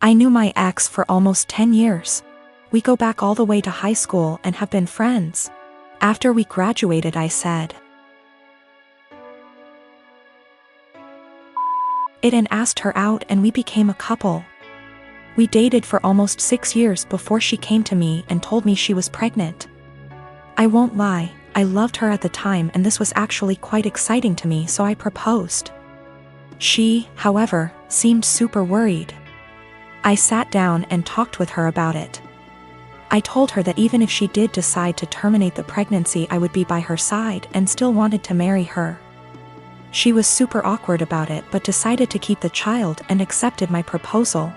I knew my ex for almost 10 years. We go back all the way to high school and have been friends. After we graduated, I said it and asked her out, and we became a couple. We dated for almost 6 years before she came to me and told me she was pregnant. I won't lie, I loved her at the time, and this was actually quite exciting to me, so I proposed. She, however, seemed super worried. I sat down and talked with her about it. I told her that even if she did decide to terminate the pregnancy, I would be by her side and still wanted to marry her. She was super awkward about it, but decided to keep the child and accepted my proposal.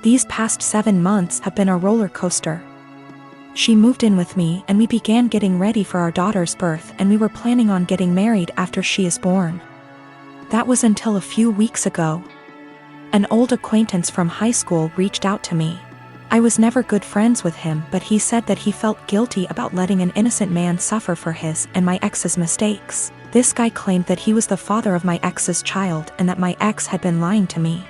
These past 7 months have been a roller coaster. She moved in with me and we began getting ready for our daughter's birth, and we were planning on getting married after she is born. That was until a few weeks ago. An old acquaintance from high school reached out to me. I was never good friends with him, but he said that he felt guilty about letting an innocent man suffer for his and my ex's mistakes. This guy claimed that he was the father of my ex's child and that my ex had been lying to me.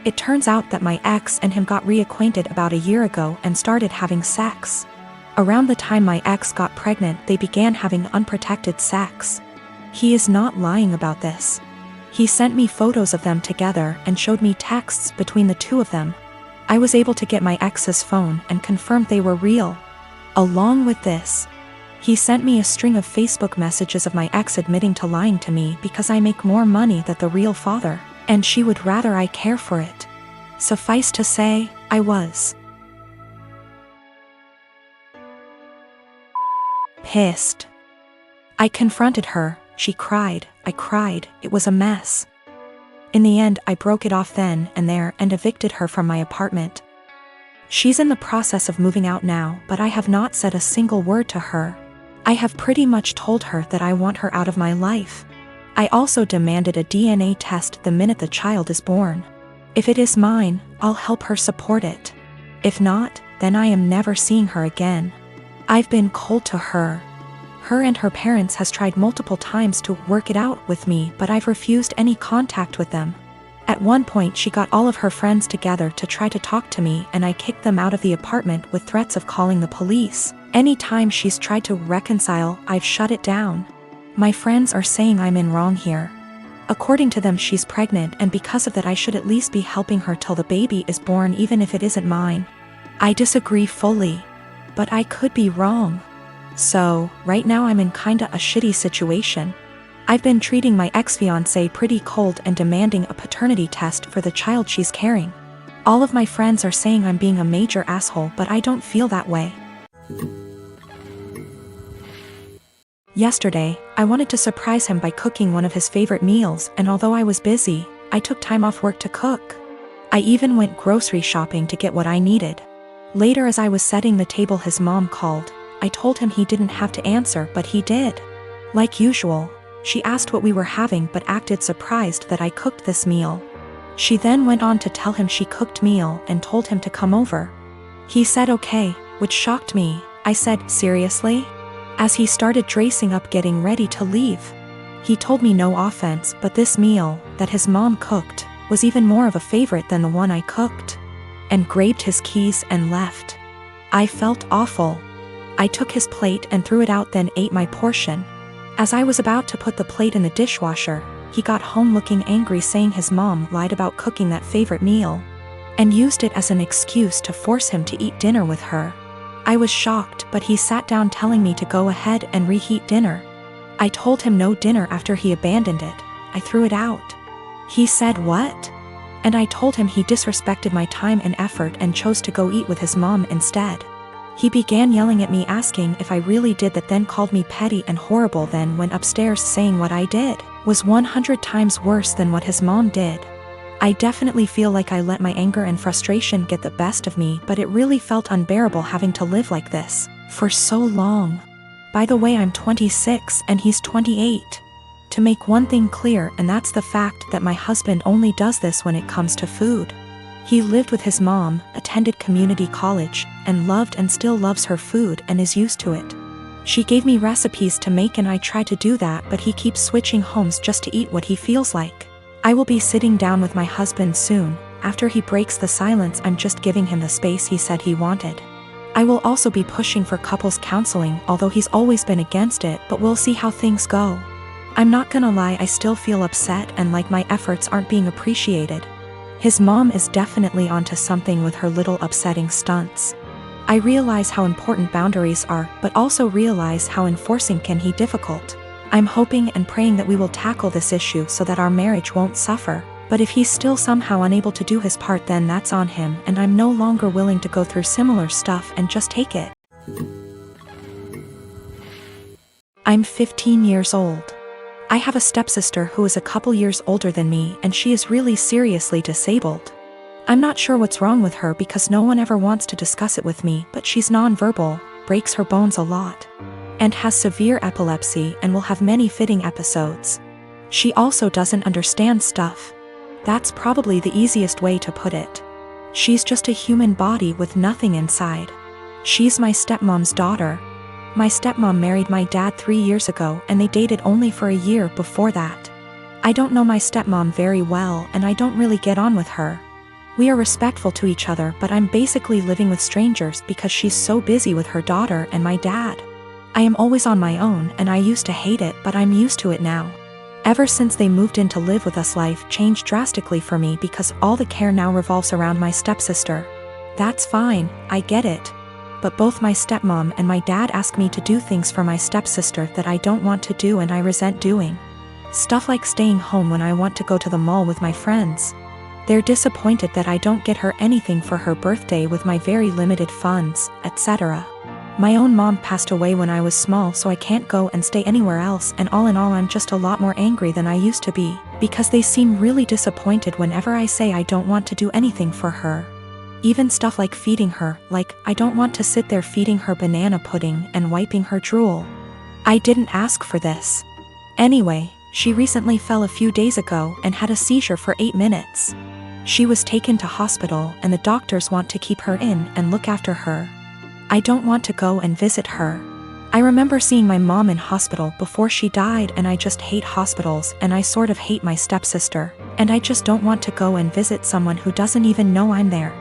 It turns out that my ex and him got reacquainted about a year ago and started having sex. Around the time my ex got pregnant, they began having unprotected sex. He is not lying about this. He sent me photos of them together and showed me texts between the two of them. I was able to get my ex's phone and confirmed they were real. Along with this, he sent me a string of Facebook messages of my ex admitting to lying to me because I make more money than the real father, and she would rather I care for it. Suffice to say, I was pissed. I confronted her, she cried, I cried, it was a mess. In the end, I broke it off then and there and evicted her from my apartment. She's in the process of moving out now, but I have not said a single word to her. I have pretty much told her that I want her out of my life. I also demanded a DNA test the minute the child is born. If it is mine, I'll help her support it. If not, then I am never seeing her again. I've been cold to her. Her and her parents has tried multiple times to work it out with me, but I've refused any contact with them. At one point she got all of her friends together to try to talk to me, and I kicked them out of the apartment with threats of calling the police. Anytime she's tried to reconcile, I've shut it down. My friends are saying I'm in wrong here. According to them, she's pregnant, and because of that I should at least be helping her till the baby is born, even if it isn't mine. I disagree fully, but I could be wrong. So, right now I'm in kinda a shitty situation. I've been treating my ex-fiancé pretty cold and demanding a paternity test for the child she's carrying. All of my friends are saying I'm being a major asshole, but I don't feel that way. Yesterday, I wanted to surprise him by cooking one of his favorite meals, and although I was busy, I took time off work to cook. I even went grocery shopping to get what I needed. Later, as I was setting the table, his mom called. I told him he didn't have to answer, but he did. Like usual, she asked what we were having but acted surprised that I cooked this meal. She then went on to tell him she cooked meal and told him to come over. He said okay, which shocked me. I said, seriously? As he started dressing up getting ready to leave. He told me no offense, but this meal, that his mom cooked, was even more of a favorite than the one I cooked. And grabbed his keys and left. I felt awful. I took his plate and threw it out, then ate my portion. As I was about to put the plate in the dishwasher, he got home looking angry, saying his mom lied about cooking that favorite meal, and used it as an excuse to force him to eat dinner with her. I was shocked, but he sat down telling me to go ahead and reheat dinner. I told him no dinner after he abandoned it. I threw it out. He said what? And I told him he disrespected my time and effort and chose to go eat with his mom instead. He began yelling at me, asking if I really did that, then called me petty and horrible, then went upstairs saying what I did was 100 times worse than what his mom did. I definitely feel like I let my anger and frustration get the best of me, but it really felt unbearable having to live like this for so long. By the way, I'm 26 and he's 28. To make one thing clear, and that's the fact that my husband only does this when it comes to food. He lived with his mom, attended community college, and loved and still loves her food and is used to it. She gave me recipes to make and I try to do that, but he keeps switching homes just to eat what he feels like. I will be sitting down with my husband soon, after he breaks the silence, I'm just giving him the space he said he wanted. I will also be pushing for couples counseling, although he's always been against it, but we'll see how things go. I'm not gonna lie, I still feel upset and like my efforts aren't being appreciated. His mom is definitely onto something with her little upsetting stunts. I realize how important boundaries are, but also realize how enforcing can be difficult. I'm hoping and praying that we will tackle this issue so that our marriage won't suffer. But if he's still somehow unable to do his part, then that's on him, and I'm no longer willing to go through similar stuff and just take it. I'm 15 years old. I have a stepsister who is a couple years older than me, and she is really seriously disabled. I'm not sure what's wrong with her because no one ever wants to discuss it with me, but she's nonverbal, breaks her bones a lot, and has severe epilepsy and will have many fitting episodes. She also doesn't understand stuff. That's probably the easiest way to put it. She's just a human body with nothing inside. She's my stepmom's daughter. My stepmom married my dad 3 years ago and they dated only for a year before that. I don't know my stepmom very well and I don't really get on with her. We are respectful to each other, but I'm basically living with strangers because she's so busy with her daughter and my dad. I am always on my own and I used to hate it, but I'm used to it now. Ever since they moved in to live with us, life changed drastically for me because all the care now revolves around my stepsister. That's fine, I get it. But both my stepmom and my dad ask me to do things for my stepsister that I don't want to do and I resent doing. Stuff like staying home when I want to go to the mall with my friends. They're disappointed that I don't get her anything for her birthday with my very limited funds, etc. My own mom passed away when I was small, so I can't go and stay anywhere else, and all in all I'm just a lot more angry than I used to be, because they seem really disappointed whenever I say I don't want to do anything for her. Even stuff like feeding her, like I don't want to sit there feeding her banana pudding and wiping her drool. I didn't ask for this. Anyway, she recently fell a few days ago and had a seizure for 8 minutes. She was taken to hospital and the doctors want to keep her in and look after her. I don't want to go and visit her. I remember seeing my mom in hospital before she died and I just hate hospitals and I sort of hate my stepsister, and I just don't want to go and visit someone who doesn't even know I'm there.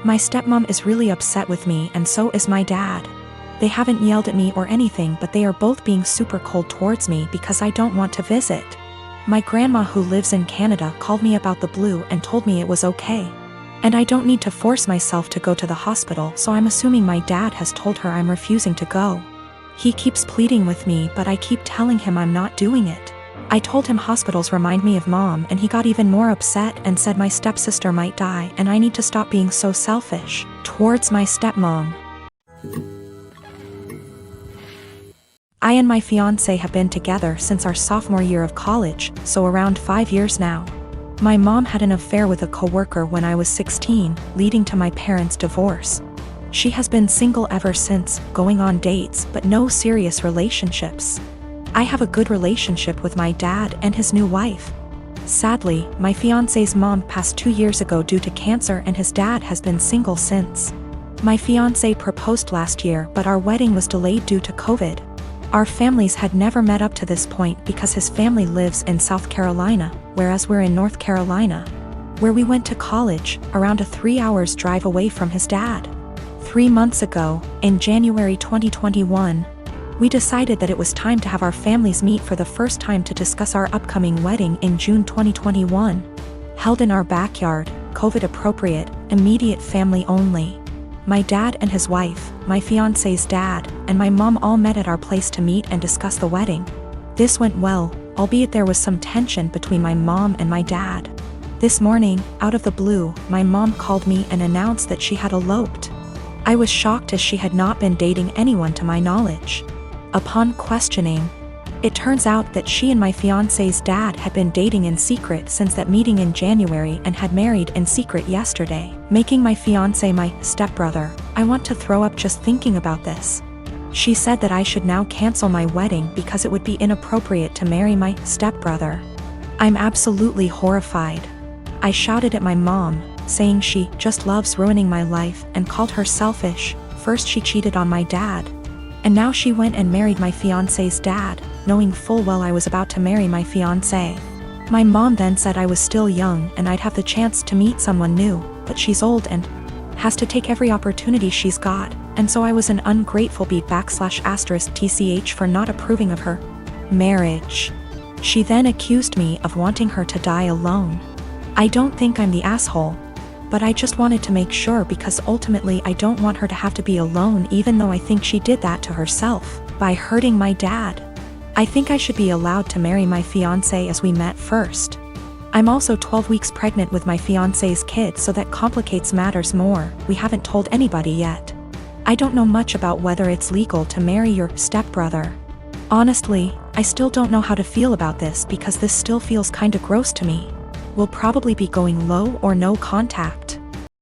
My stepmom is really upset with me and so is my dad. They haven't yelled at me or anything, but they are both being super cold towards me because I don't want to visit. My grandma who lives in Canada called me about the blue and told me it was okay. And I don't need to force myself to go to the hospital, so I'm assuming my dad has told her I'm refusing to go. He keeps pleading with me, but I keep telling him I'm not doing it. I told him hospitals remind me of mom and he got even more upset and said my stepsister might die and I need to stop being so selfish towards my stepmom. I and my fiancé have been together since our sophomore year of college, so around 5 years now. My mom had an affair with a coworker when I was 16, leading to my parents' divorce. She has been single ever since, going on dates, but no serious relationships. I have a good relationship with my dad and his new wife. Sadly, my fiancé's mom passed 2 years ago due to cancer and his dad has been single since. My fiancé proposed last year, but our wedding was delayed due to COVID. Our families had never met up to this point because his family lives in South Carolina, whereas we're in North Carolina, where we went to college, around a 3 hours drive away from his dad. 3 months ago, in January 2021, we decided that it was time to have our families meet for the first time to discuss our upcoming wedding in June 2021. Held in our backyard, COVID appropriate, immediate family only. My dad and his wife, my fiancé's dad, and my mom all met at our place to meet and discuss the wedding. This went well, albeit there was some tension between my mom and my dad. This morning, out of the blue, my mom called me and announced that she had eloped. I was shocked as she had not been dating anyone to my knowledge. Upon questioning, it turns out that she and my fiancé's dad had been dating in secret since that meeting in January and had married in secret yesterday, making my fiancé my stepbrother. I want to throw up just thinking about this. She said that I should now cancel my wedding because it would be inappropriate to marry my stepbrother. I'm absolutely horrified. I shouted at my mom, saying she just loves ruining my life and called her selfish. First she cheated on my dad, and now she went and married my fiancé's dad, knowing full well I was about to marry my fiancé. My mom then said I was still young and I'd have the chance to meet someone new, but she's old and has to take every opportunity she's got, and so I was an ungrateful /*tch for not approving of her marriage. She then accused me of wanting her to die alone. I don't think I'm the asshole, but I just wanted to make sure because ultimately I don't want her to have to be alone, even though I think she did that to herself by hurting my dad. I think I should be allowed to marry my fiancé as we met first. I'm also 12 weeks pregnant with my fiancé's kid, so that complicates matters more. We haven't told anybody yet. I don't know much about whether it's legal to marry your stepbrother. Honestly, I still don't know how to feel about this because this still feels kinda gross to me. We'll probably be going low or no contact.